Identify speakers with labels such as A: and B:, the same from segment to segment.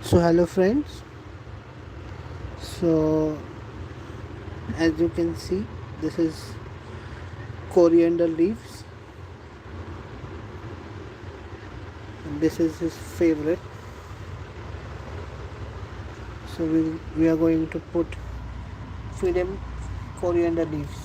A: So hello friends. So as you can see, this is coriander leaves, and this is his favorite. So we are going to feed him coriander leaves.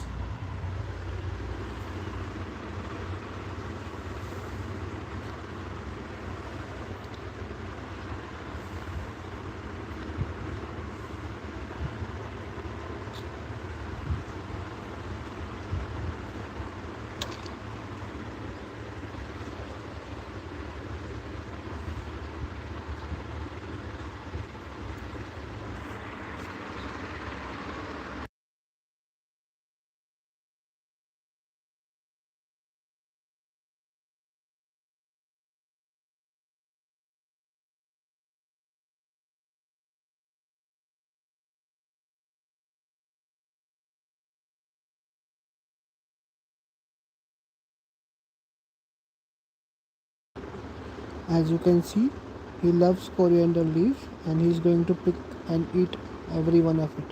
A: As you can see, he loves coriander leaves and he's going to pick and eat every one of it.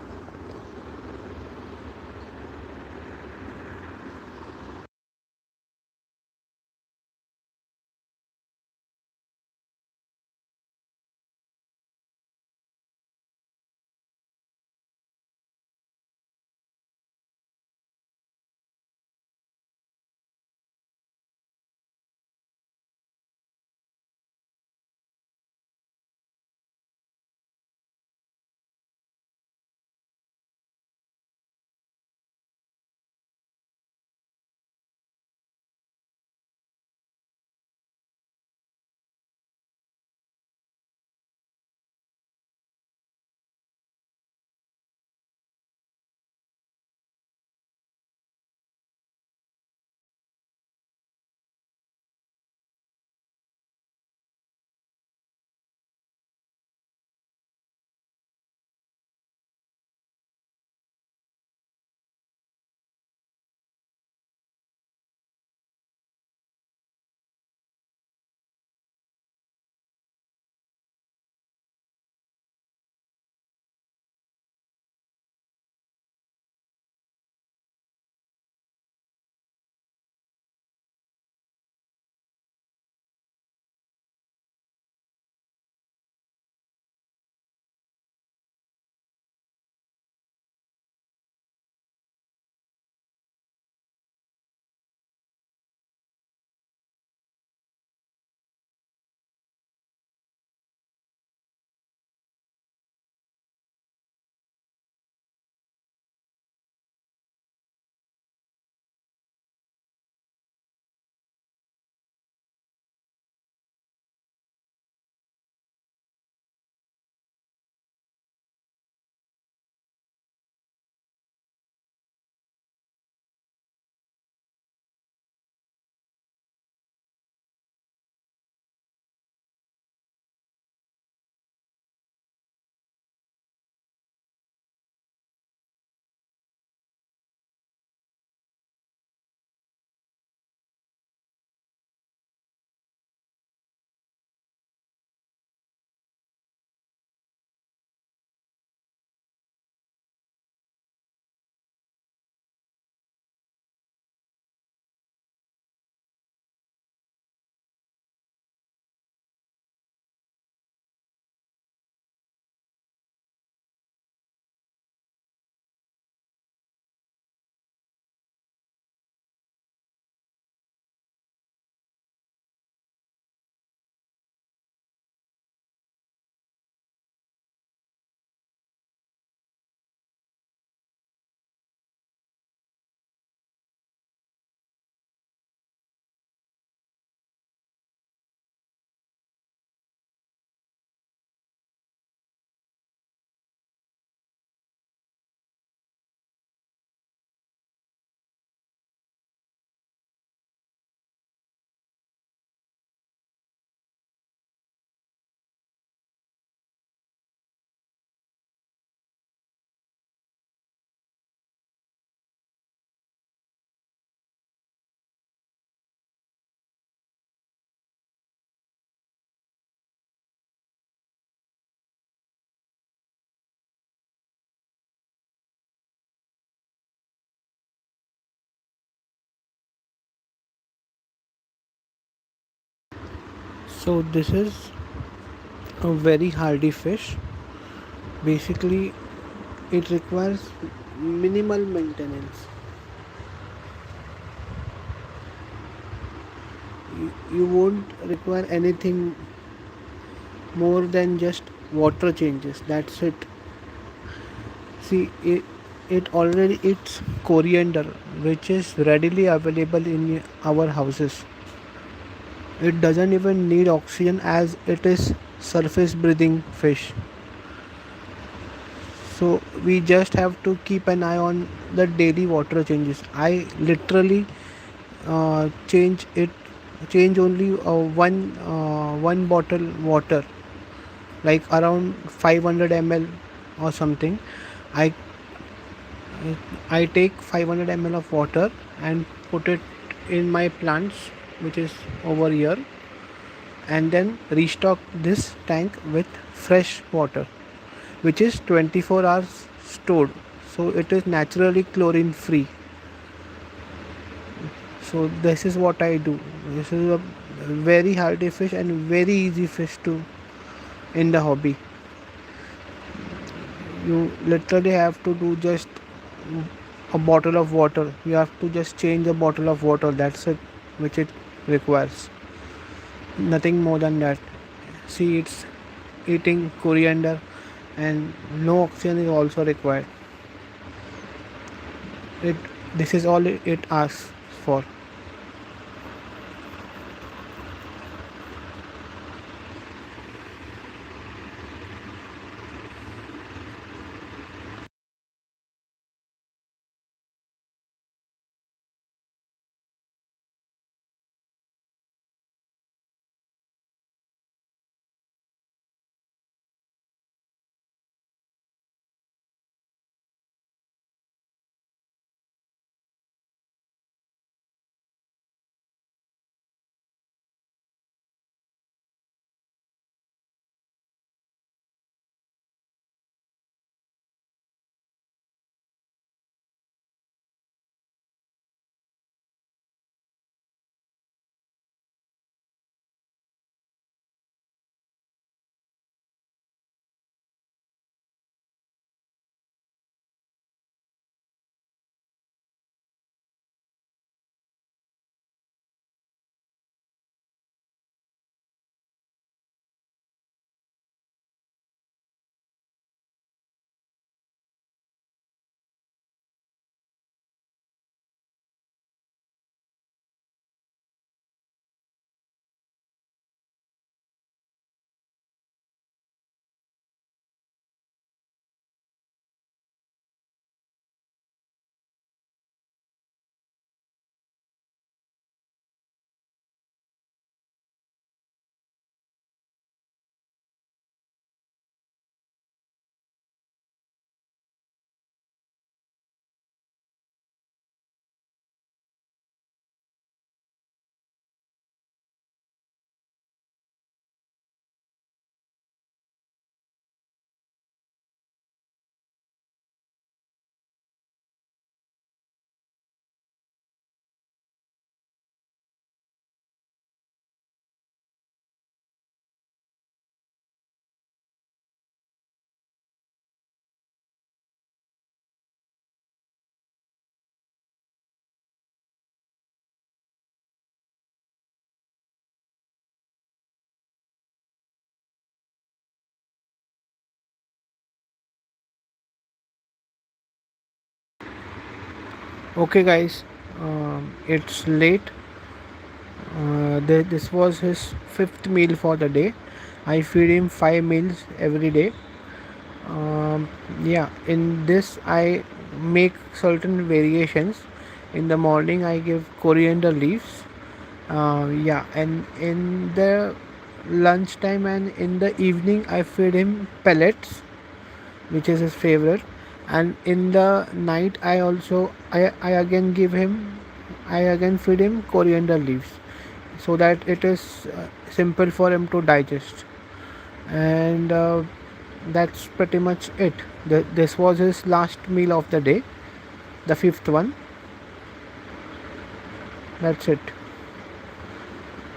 A: So this is a very hardy fish. Basically, it requires minimal maintenance. You won't require anything more than just water changes. That's it. See, it already eats coriander, which is readily available in our houses. It doesn't even need oxygen as it is surface breathing fish. So we just have to keep an eye on the daily water changes. I literally change it, change only one bottle water, like around 500 ml or something. I I take 500 ml of water and put it in my plants, which is over here, and then restock this tank with fresh water, which is 24 hours stored. So it is naturally chlorine free. So this is what I do. This is a very hardy fish and very easy fish to in the hobby. You literally have to do just a bottle of water. You have to just change a bottle of water. That's it, which it requires. Nothing more than that. See, it's eating coriander, and no oxygen is also required. It This is all it asks for. Okay, guys, it's late. This was his fifth meal for the day. I feed him 5 meals every day. Um, yeah, in this I make certain variations. In the morning, I give coriander leaves. Yeah, and in the lunchtime and in the evening, I feed him pellets, which is his favorite. And in the night, I again give him, I again feed him coriander leaves, so that it is simple for him to digest. And that's pretty much it. This was his last meal of the day, the fifth one. That's it.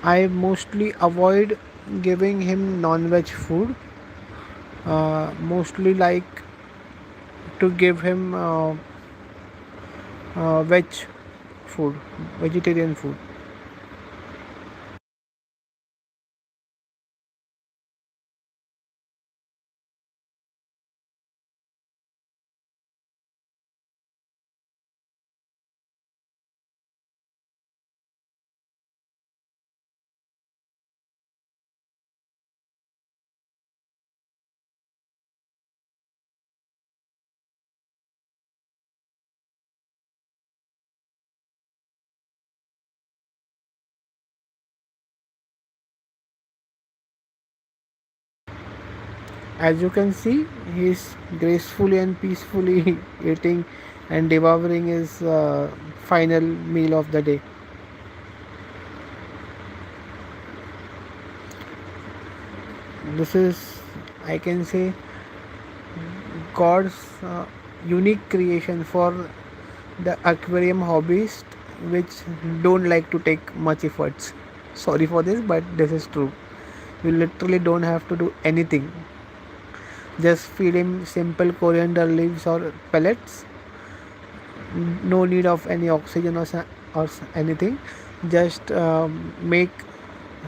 A: I mostly avoid giving him non-veg food, mostly like to give him veg food, vegetarian food. As you can see, he's gracefully and peacefully eating and devouring his final meal of the day. This is, I can say, God's unique creation for the aquarium hobbyist, which don't like to take much efforts. Sorry for this, but this is true. You literally don't have to do anything. Just feed him simple coriander leaves or pellets. No need of any oxygen or anything. Just make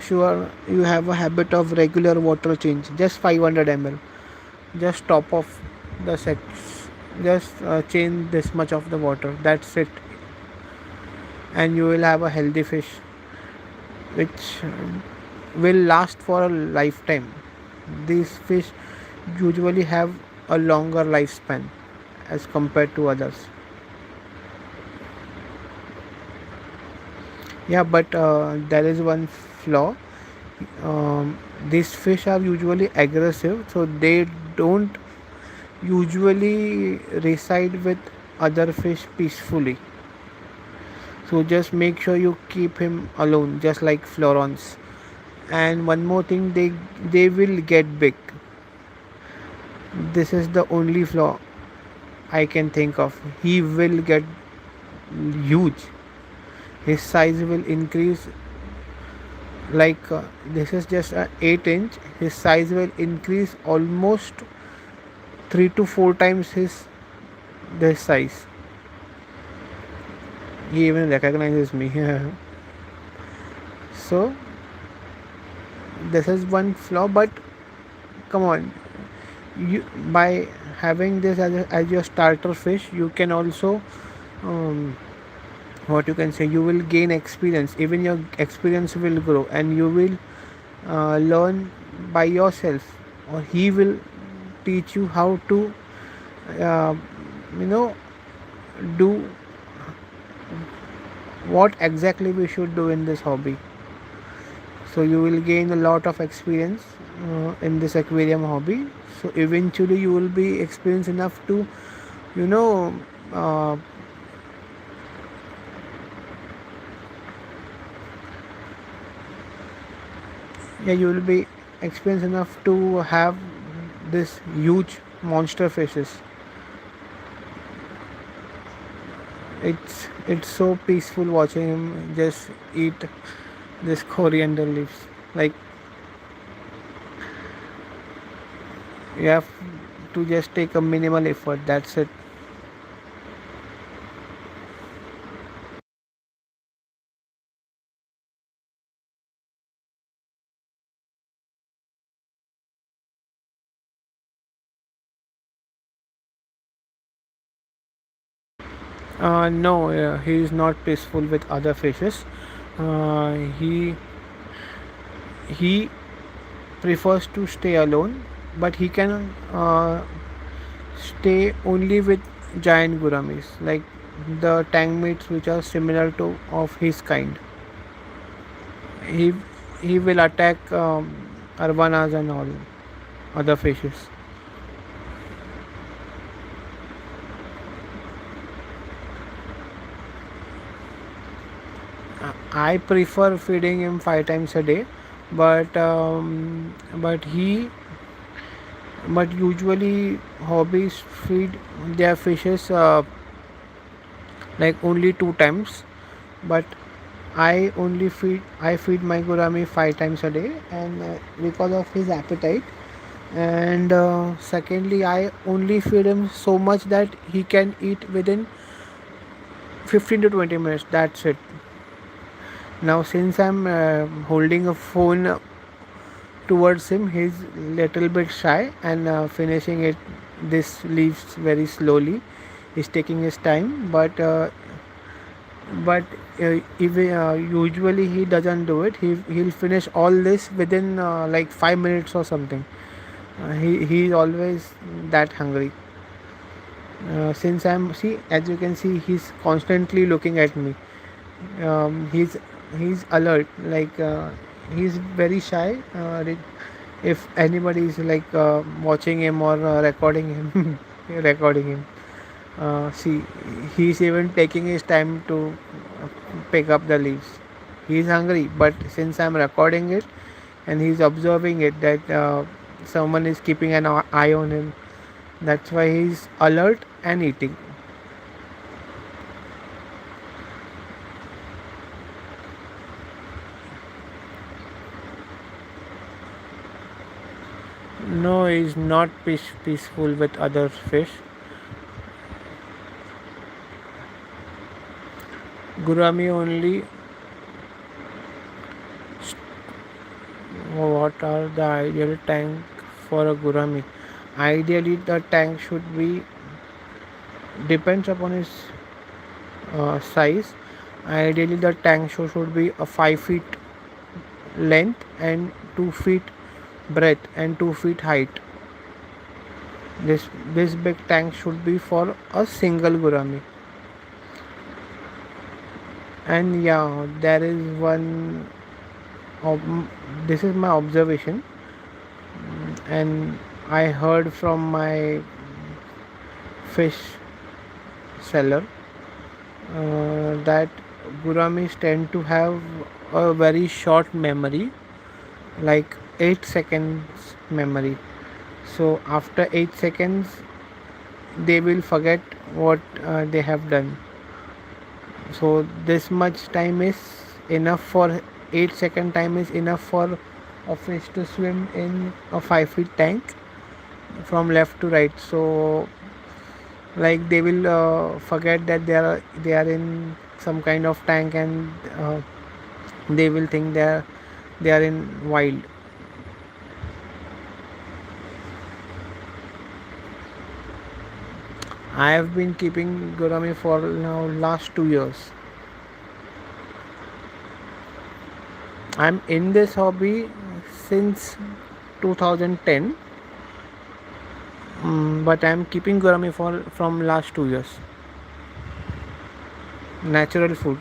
A: sure you have a habit of regular water change. Just 500 ml. Just top off the sex. Just change this much of the water. That's it, and you will have a healthy fish, which will last for a lifetime. These fish usually have a longer lifespan as compared to others. Yeah, but there is one flaw. These fish are usually aggressive, so they don't usually reside with other fish peacefully. So just make sure you keep him alone, just like florons. And one more thing, they will get big. This is the only flaw I can think of. He will get huge. His size will increase, like this is just a 8 inch. His size will increase almost 3 to 4 times his this size. He even recognizes me. So this is one flaw, but come on, you by having this as your starter fish, you can also um, what you can say, you will gain experience. Even your experience will grow, and you will learn by yourself, or he will teach you how to uh, you know do what exactly we should do in this hobby. So you will gain a lot of experience in this aquarium hobby. So eventually you will be experienced enough to you know uh, yeah, you will be experienced enough to have this huge monster fishes. It's so peaceful watching him just eat this coriander leaves. Like, you have to just take a minimal effort, that's it. No, he is not peaceful with other fishes. uh, he he prefers to stay alone, but he can stay only with giant gouramis, like the tang mates which are similar to of his kind. he he will attack arvanas and all other fishes. I prefer feeding him 5 times a day, but but usually hobbies feed their fishes like only 2 times. But I feed my Gourami 5 times a day, and because of his appetite. And secondly, I only feed him so much that he can eat within 15 to 20 minutes. That's it. Now, since I'm holding a phone towards him, he's little bit shy, and finishing it this leaves very slowly. He's taking his time, but even usually he doesn't do it. He'll finish all this within like 5 minutes or something. He's always that hungry. Since I'm see, as you can see, he's constantly looking at me. He's alert. Like he's very shy. If anybody is like watching him or recording him, recording him. See, he's even taking his time to uh, pick up the leaves. He's hungry, but since I'm recording it and he's observing it that someone is keeping an eye on him, that's why he's alert and eating. No, he's not peaceful with other fish. Gurami only. What are the ideal tank for a Gurami? Ideally, the tank should be depends upon its size. Ideally, the tank should be a 5 feet length and 2 feet breadth and 2 feet height. This big tank should be for a single Gurami. And yeah, there is one. This is my observation, and I heard from my fish seller that Guramis tend to have a very short memory, like 8 seconds memory. So after 8 seconds, they will forget what they have done. So this much time is enough for 8 second time is enough for a fish to swim in a 5 feet tank from left to right. So like they will forget that they are in some kind of tank, and they will think they are in wild. I have been keeping Gourami for now last 2 years. I'm in this hobby since 2010, but I'm keeping Gourami for from last 2 years. Natural food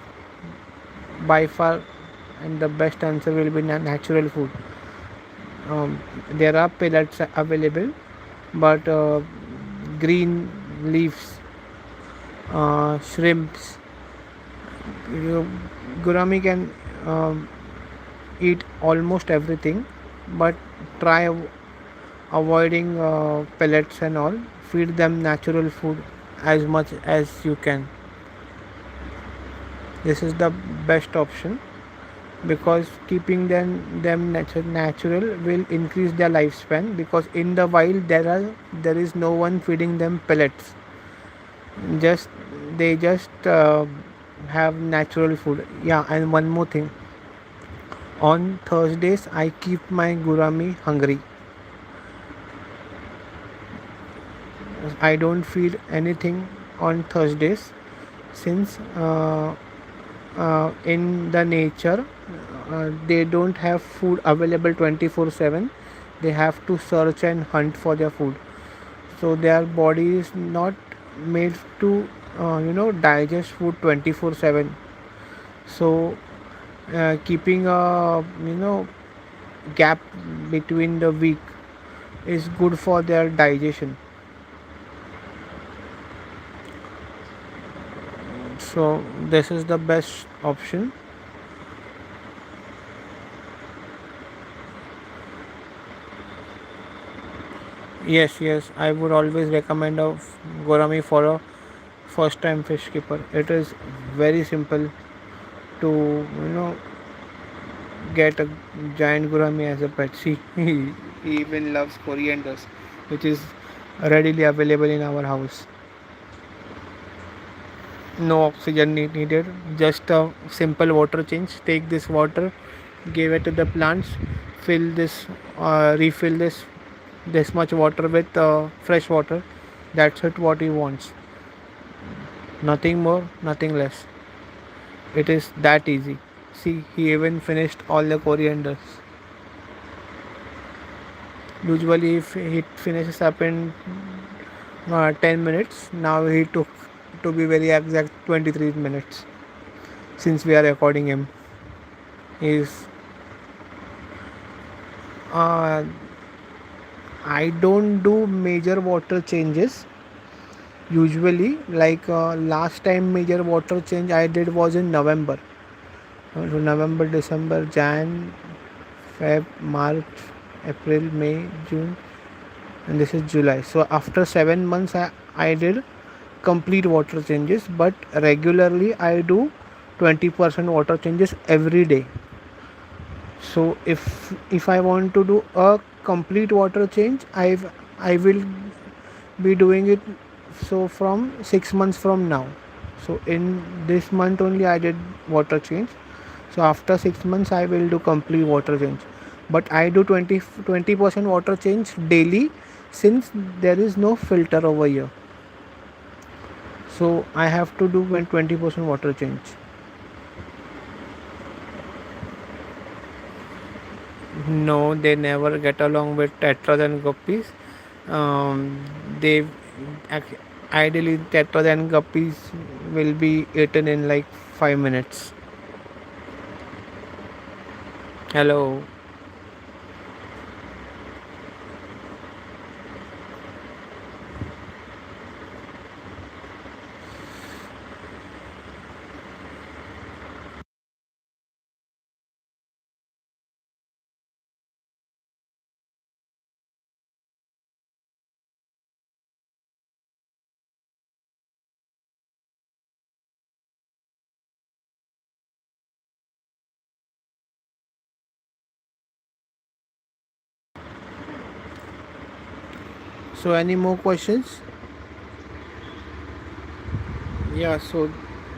A: by far, and the best answer will be natural food. There are pellets available, but green leaves, shrimps. Gurami can eat almost everything, but try avoiding pellets and all. Feed them natural food as much as you can. This is the best option, because keeping them natural will increase their lifespan, because in the wild there is no one feeding them pellets. Just they just have natural food. Yeah, and one more thing, on Thursdays I keep my Gurami hungry. I don't feed anything on Thursdays, since in the nature they don't have food available 24/7. They have to search and hunt for their food, so their body is not made to digest food 24/7. So keeping a gap between the week is good for their digestion. So this is the best option. Yes, I would always recommend a Gourami for a first time fish keeper. It is very simple, to get a giant gourami as a pet. See, he even loves corianders, which is readily available in our house. No oxygen needed, just a simple water change. Take this water, give it to the plants, fill this, refill this much water with fresh water. That's it. What he wants. Nothing more, nothing less. It is that easy. See, he even finished all the corianders. Usually, if he finishes up in 10 minutes, now he took, to be very exact, 23 minutes since we are recording him. He's uh, I don't do major water changes usually. Like last time major water change I did was in November. So November, December, Jan, Feb, March, April, May, June, and this is July. So after 7 months, I did complete water changes, but regularly I do 20% water changes every day. So if I want to do a complete water change, I will be doing it, so from 6 months from now. So in this month only I did water change. So after 6 months I will do complete water change. But I do 20% water change daily, since there is no filter over here. So I have to do 20% water change. No, they never get along with tetras and guppies. Um, they ideally tetras and guppies will be eaten in like 5 minutes. Hello. So any more questions? Yeah. So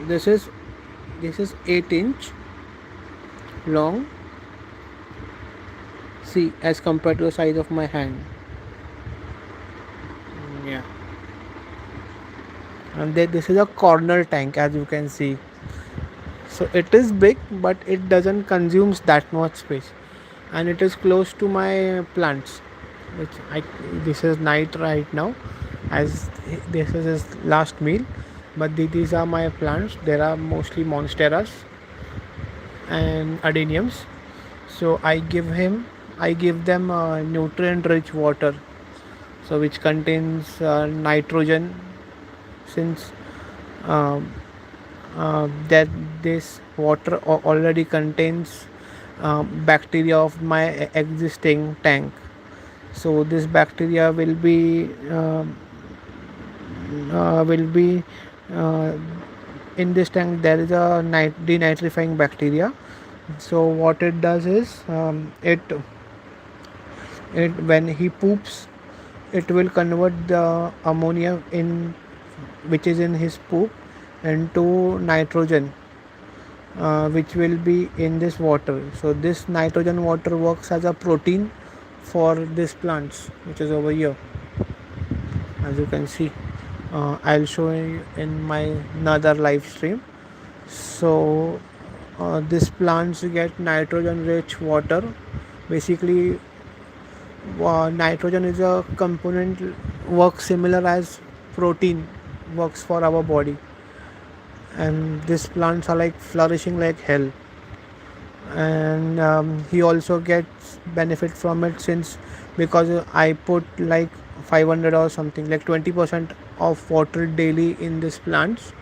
A: this is this is 8 inch long. See, as compared to the size of my hand. Yeah. And then this is a corner tank, as you can see. So it is big, but it doesn't consumes that much space, and it is close to my plants, which I this is night right now, as this is his last meal. But these are my plants. There are mostly monsteras and adeniums. So I give them nutrient rich water, so which contains nitrogen, since um, that this water already contains bacteria of my existing tank. So this bacteria will be uh, in this tank. There is a denitrifying bacteria. So what it does is, it when he poops, it will convert the ammonia in which is in his poop into nitrogen, which will be in this water. So this nitrogen water works as a protein for these plants, which is over here, as you can see. I'll show you in my another live stream. So these plants get nitrogen rich water. Basically, nitrogen is a component, works similar as protein works for our body, and these plants are like flourishing like hell. And he also gets benefit from it, since because I put like 500 or something, like 20% of water daily in these plants.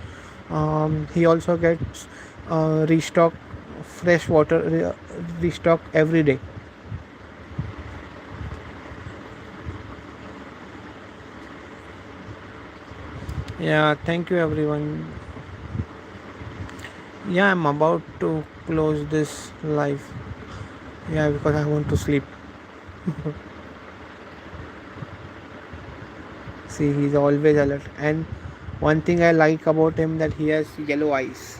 A: He also gets restock fresh water, restock every day. Yeah, thank you everyone. Yeah, I'm about to close this live. Yeah, because I want to sleep. See, he's always alert. And one thing I like about him that he has yellow eyes.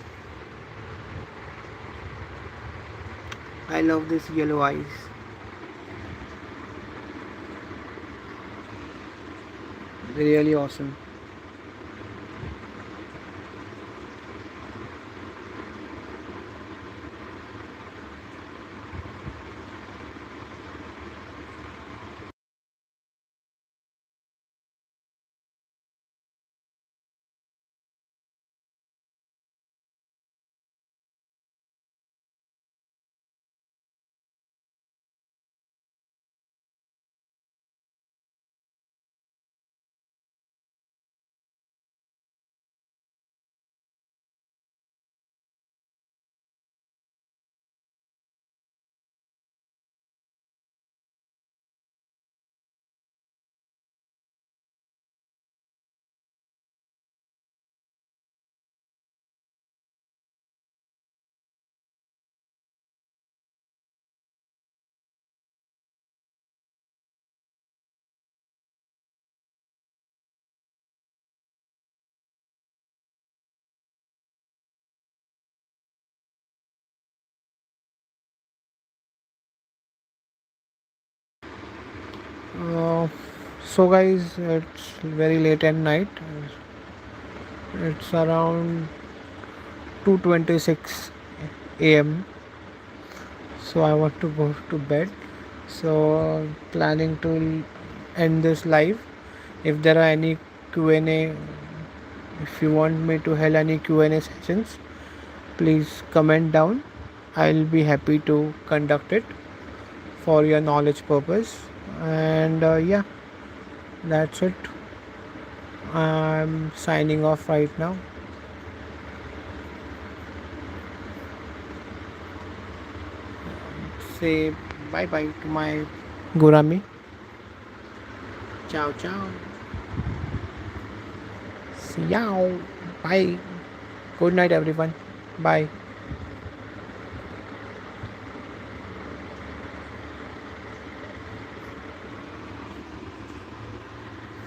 A: I love this yellow eyes. Really awesome. Uh, so guys, it's very late at night. It's around 2:26 a.m. So I want to go to bed. So planning to end this live. If there are any Q&A, if you want me to hold any Q&A sessions, please comment down. I'll be happy to conduct it for your knowledge purpose. And yeah, that's it. I'm signing off right now. Say bye bye to my Gourami. Ciao ciao. See you. Bye. Good night everyone. Bye.